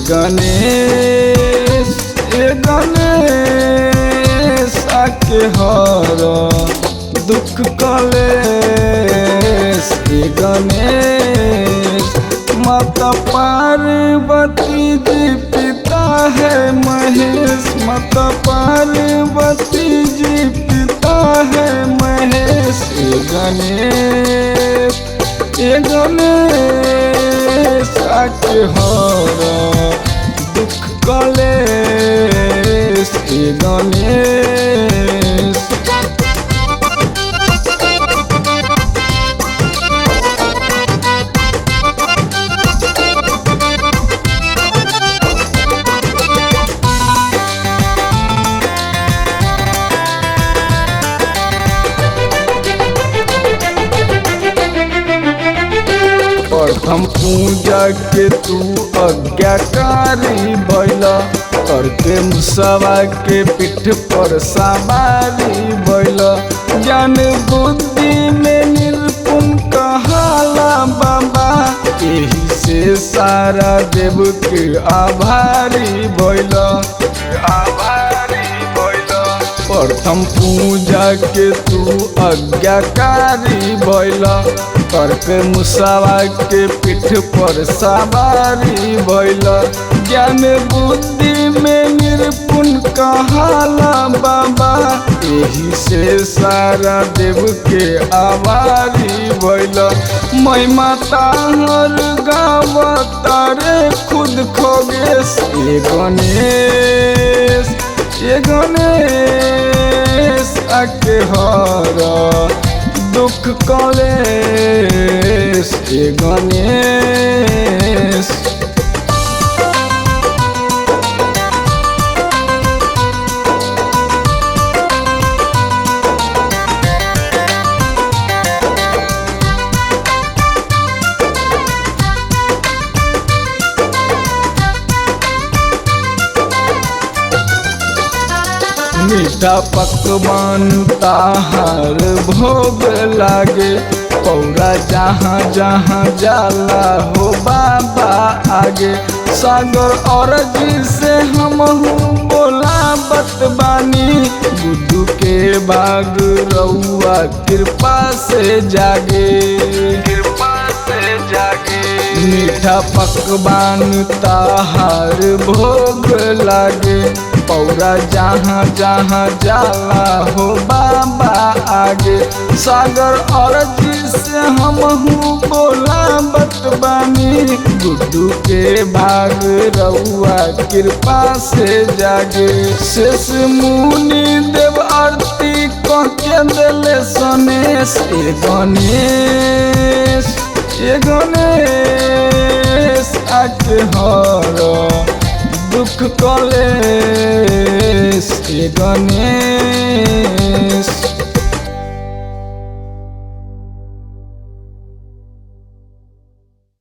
गणेश आके हर दुख कलेश। गणेश माता पार्वती जी पिता है महेश। माता पार्वती जी पिता है महेश। गणेश आके हर दुख कलेश। गणेश प्रथम पूजा के तू आज्ञाकारी भइला। करके मुसवा के पीठ पर सवारी भइला। ज्ञान बुद्धि में निपुण कहाला बाबा। यही से सारा देव के आभारी भइला। प्रथम पूजा के तू आज्ञाकारी भइला। करके मुसवा के पीठ पर सवारी भइला। ज्ञान बुद्धि में निपुण कहाला बाबा। यही से सारा देव के आभारी भइला। महिमा ताहर गावता रे खुद खोगेश। गणेश आके हर दुख कलेश। गणेश मीठा पकवान ताहार भोग लागे। पौरा जहाँ जहाँ जाला हो बाबा आगे। सागर और जी से हम बोला बतबानी। गुड्डू के बाग रउआ कृपा से जागे। मीठा पकवान ताहार भोग लागे। पौरा जहाँ जहाँ जाला हो बाबा आगे। सागर और जी से हम बोला बतबानी। गुड्डू के भाग रउआ कृपा से जागे। शेष मुनि देव आरती कह के दिले सनेश। गणेश आके हर दुख कलेश। गणेश